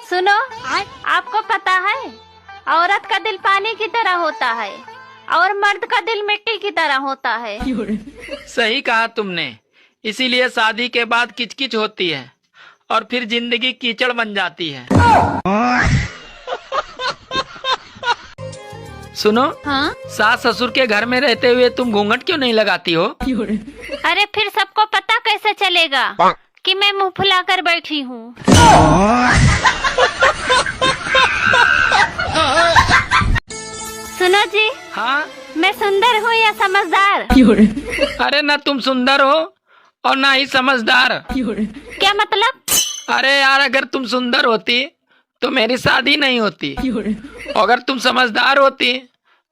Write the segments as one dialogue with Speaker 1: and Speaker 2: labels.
Speaker 1: सुनो, आपको पता है औरत का दिल पानी की तरह होता है और मर्द का दिल मिट्टी की तरह होता है।
Speaker 2: सही कहा तुमने, इसीलिए शादी के बाद किचकिच होती है और फिर जिंदगी कीचड़ बन जाती है। सुनो,
Speaker 1: हाँ?
Speaker 2: सास ससुर के घर में रहते हुए तुम घूंघट क्यों नहीं लगाती हो?
Speaker 1: अरे फिर सबको पता कैसे चलेगा कि मैं मुंह फुलाकर बैठी हूँ। सुनो जी,
Speaker 2: हाँ?
Speaker 1: मैं सुंदर हूँ या समझदार?
Speaker 2: अरे ना तुम सुंदर हो और ना ही समझदार।
Speaker 1: क्या मतलब?
Speaker 2: अरे यार, अगर तुम सुंदर होती तो मेरी शादी नहीं होती, अगर तुम समझदार होती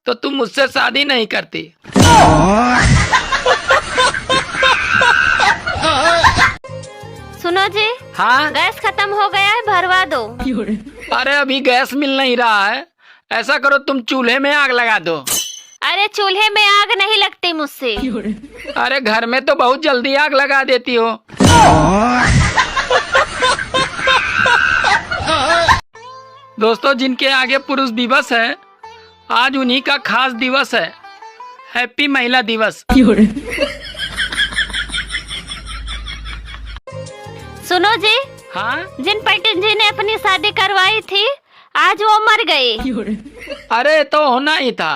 Speaker 2: तो तुम मुझसे शादी नहीं करती।
Speaker 1: सुनो जी,
Speaker 2: हाँ?
Speaker 1: गैस खत्म हो गया है, भरवा दो।
Speaker 2: अरे अभी गैस मिल नहीं रहा है, ऐसा करो तुम चूल्हे में आग लगा दो।
Speaker 1: अरे चूल्हे में आग नहीं लगती मुझसे।
Speaker 2: अरे घर में तो बहुत जल्दी आग लगा देती हो। दोस्तों, जिनके आगे पुरुष दिवस है, आज उन्हीं का खास दिवस है। हैप्पी महिला दिवस।
Speaker 1: सुनो जी,
Speaker 2: हाँ?
Speaker 1: जिन पंडित जी ने अपनी शादी करवाई थी आज वो मर गए।
Speaker 2: अरे तो होना ही था,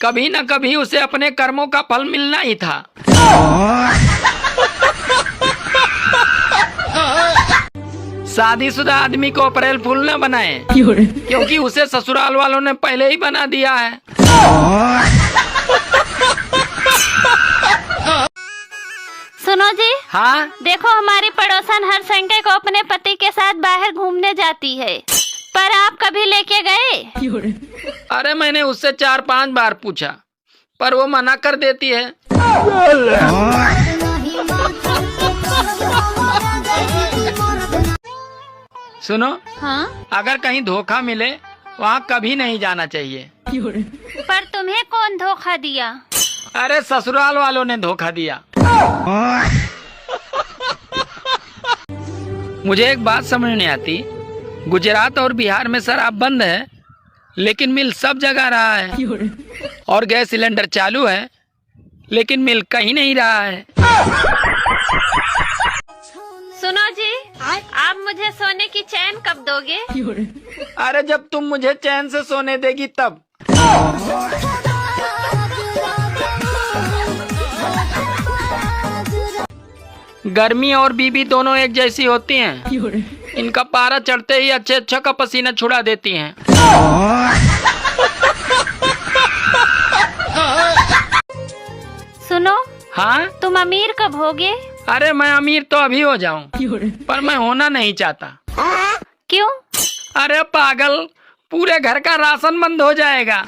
Speaker 2: कभी न कभी उसे अपने कर्मों का फल मिलना ही था। शादीशुदा आदमी को अप्रैल फूल न बनाए, क्योंकि उसे ससुराल वालों ने पहले ही बना दिया है।
Speaker 1: सुनो जी,
Speaker 2: हाँ?
Speaker 1: देखो हमारी पड़ोसन हर संडे को अपने पति के साथ बाहर घूमने जाती है, पर आप कभी लेके गए?
Speaker 2: अरे मैंने उससे 4-5 बार पूछा, पर वो मना कर देती है। सुनो,
Speaker 1: हाँ?
Speaker 2: अगर कहीं धोखा मिले वहाँ कभी नहीं जाना चाहिए।
Speaker 1: पर तुम्हें कौन धोखा दिया?
Speaker 2: अरे ससुराल वालों ने धोखा दिया। मुझे एक बात समझ नहीं आती, गुजरात और बिहार में शराब बंद है लेकिन मिल सब जगह रहा है, और गैस सिलेंडर चालू है लेकिन मिल कहीं नहीं रहा है।
Speaker 1: सुनो जी, आप मुझे सोने की चैन कब दोगे?
Speaker 2: अरे जब तुम मुझे चैन से सोने देगी तब। गर्मी और बीबी दोनों एक जैसी होती हैं। इनका पारा चढ़ते ही अच्छे अच्छा का पसीना छुड़ा देती हैं।
Speaker 1: सुनो,
Speaker 2: हाँ?
Speaker 1: तुम अमीर कब होगे?
Speaker 2: अरे मैं अमीर तो अभी हो जाऊं, पर मैं होना नहीं चाहता।
Speaker 1: क्यों?
Speaker 2: अरे पागल, पूरे घर का राशन बंद हो जाएगा।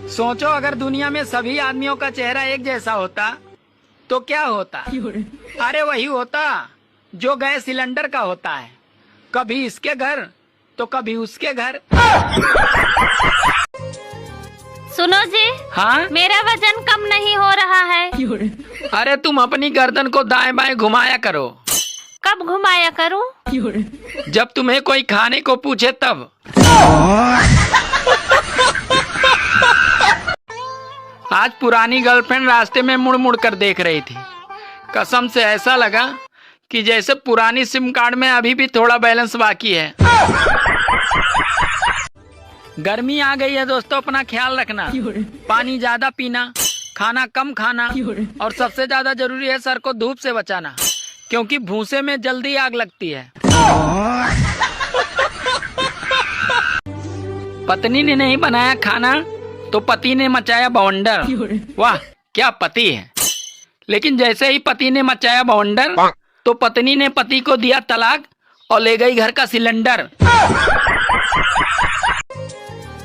Speaker 2: सोचो, अगर दुनिया में सभी आदमियों का चेहरा एक जैसा होता तो क्या होता? अरे वही होता जो गैस सिलेंडर का होता है, कभी इसके घर तो कभी उसके घर।
Speaker 1: सुनो जी,
Speaker 2: हाँ?
Speaker 1: मेरा वजन कम नहीं हो रहा है।
Speaker 2: अरे तुम अपनी गर्दन को दाएं बाएं घुमाया करो।
Speaker 1: कब घुमाया करूं?
Speaker 2: जब तुम्हें कोई खाने को पूछे तब। आज पुरानी गर्लफ्रेंड रास्ते में मुड़ मुड़ कर देख रही थी, कसम से ऐसा लगा कि जैसे पुरानी सिम कार्ड में अभी भी थोड़ा बैलेंस बाकी है। गर्मी आ गई है दोस्तों, अपना ख्याल रखना, पानी ज्यादा पीना, खाना कम खाना, और सबसे ज्यादा जरूरी है सर को धूप से बचाना, क्योंकि भूसे में जल्दी आग लगती है। पत्नी ने नहीं बनाया खाना तो पति ने मचाया बवंडर। वाह क्या पति है। लेकिन जैसे ही पति ने मचाया बवंडर तो पत्नी ने पति को दिया तलाक और ले गई घर का सिलेंडर।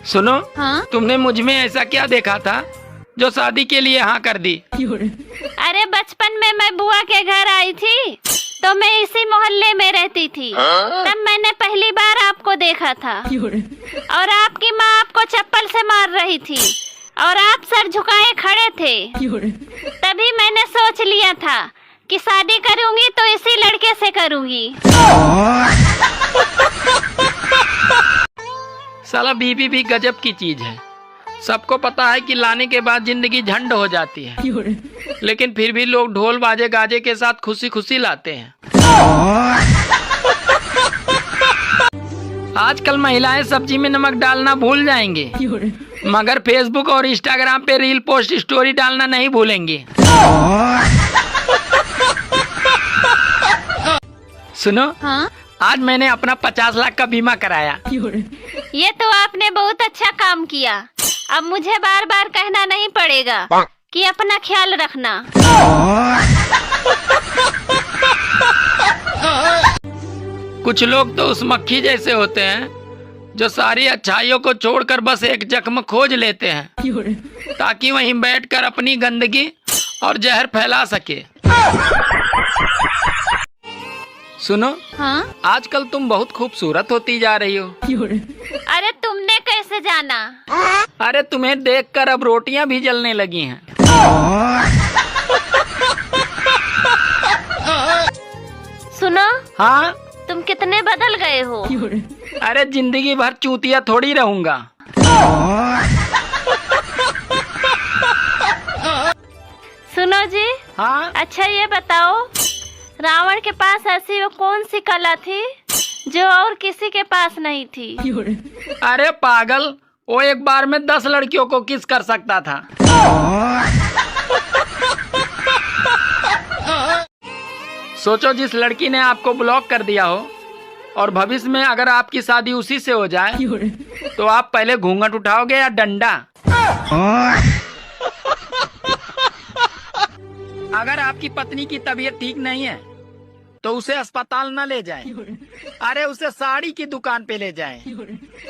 Speaker 2: सुनो,
Speaker 1: हाँ?
Speaker 2: तुमने मुझ में ऐसा क्या देखा था जो शादी के लिए हाँ कर दी?
Speaker 1: अरे बचपन में मैं बुआ के घर आई थी तो मैं इसी मोहल्ले में रहती थी, तब मैंने पहली बार आपको देखा था और आपकी माँ आपको चप्पल से मार रही थी और आप सर झुकाए खड़े थे। तभी मैंने सोच लिया था कि शादी करूंगी तो इसी लड़के से करूंगी। करूंगी।
Speaker 2: साला बीबी भी गजब की चीज है। सबको पता है कि लाने के बाद जिंदगी झंड हो जाती है, लेकिन फिर भी लोग ढोल बाजे गाजे के साथ खुशी खुशी लाते हैं। आजकल महिलाएं सब्जी में नमक डालना भूल जाएंगे, मगर फेसबुक और इंस्टाग्राम पे रील पोस्ट स्टोरी डालना नहीं भूलेंगे। सुनो,
Speaker 1: हाँ?
Speaker 2: आज मैंने अपना 50 लाख का बीमा कराया।
Speaker 1: ये तो आपने बहुत अच्छा काम किया। अब मुझे बार बार कहना नहीं पड़ेगा कि अपना ख्याल रखना।
Speaker 2: कुछ लोग तो उस मक्खी जैसे होते हैं जो सारी अच्छाइयों को छोड़कर बस एक जख्म खोज लेते हैं ताकि वहीं बैठकर अपनी गंदगी और जहर फैला सके। सुनो,
Speaker 1: हाँ?
Speaker 2: आजकल तुम बहुत खूबसूरत होती जा रही हो।
Speaker 1: अरे तुमने कैसे जाना?
Speaker 2: अरे तुम्हें देखकर अब रोटियां भी जलने लगी हैं।
Speaker 1: सुनो,
Speaker 2: हाँ?
Speaker 1: तुम कितने बदल गए हो।
Speaker 2: अरे जिंदगी भर चूतिया थोड़ी रहूंगा।
Speaker 1: सुनो जी,
Speaker 2: हाँ?
Speaker 1: अच्छा ये बताओ, रावण के पास ऐसी वो कौन सी कला थी जो और किसी के पास नहीं थी?
Speaker 2: अरे पागल, वो एक बार में 10 लड़कियों को किस कर सकता था। सोचो, जिस लड़की ने आपको ब्लॉक कर दिया हो और भविष्य में अगर आपकी शादी उसी से हो जाए तो आप पहले घूंघट उठाओगे या डंडा? अगर आपकी पत्नी की तबीयत ठीक नहीं है तो उसे अस्पताल न ले जाएं। अरे उसे साड़ी की दुकान पे ले जाएं।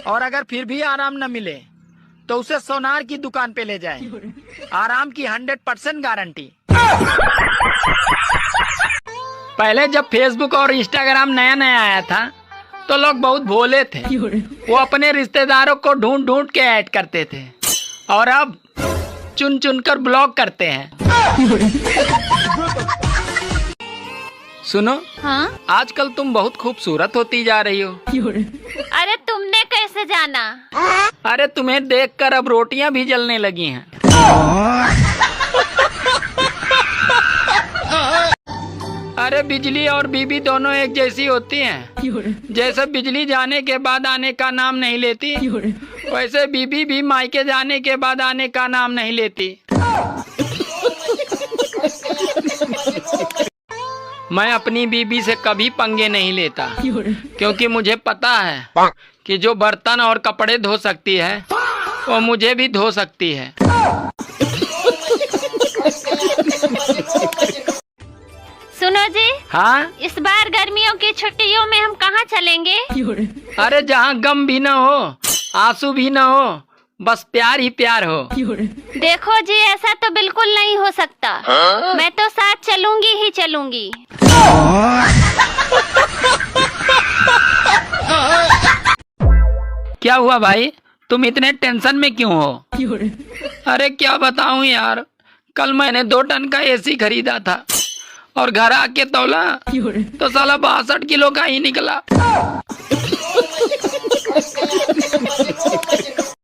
Speaker 2: और अगर फिर भी आराम न मिले तो उसे सोनार की दुकान पे ले जाएं। आराम की 100% गारंटी। पहले जब फेसबुक और इंस्टाग्राम नया नया आया था तो लोग बहुत भोले थे। वो अपने रिश्तेदारों को ढूंढ ढूंढ के ऐड करते थे और अब चुन चुन कर ब्लॉक करते हैं। सुनो,
Speaker 1: हाँ?
Speaker 2: आजकल तुम बहुत खूबसूरत होती जा रही हो।
Speaker 1: अरे तुमने कैसे जाना?
Speaker 2: अरे तुम्हें देखकर अब रोटियां भी जलने लगी हैं। अरे बिजली और बीबी दोनों एक जैसी होती हैं। जैसे बिजली जाने के बाद आने का नाम नहीं लेती, वैसे बीबी भी मायके जाने के बाद आने का नाम नहीं लेती। मैं अपनी बीबी से कभी पंगे नहीं लेता, क्योंकि मुझे पता है कि जो बर्तन और कपड़े धो सकती है वो मुझे भी धो सकती है।
Speaker 1: सुनो जी,
Speaker 2: हाँ?
Speaker 1: इस बार गर्मियों की छुट्टियों में हम कहाँ चलेंगे?
Speaker 2: अरे जहाँ गम भी न हो, आंसू भी न हो, बस प्यार ही प्यार हो।
Speaker 1: देखो जी, ऐसा तो बिल्कुल नहीं हो सकता। मैं तो साथ चलूंगी ही चलूंगी।
Speaker 2: क्या हुआ भाई, तुम इतने टेंशन में क्यों हो? अरे क्या बताऊं यार, कल मैंने 2 टन का एसी खरीदा था और घर आके तौला तो साला 62 किलो का ही निकला।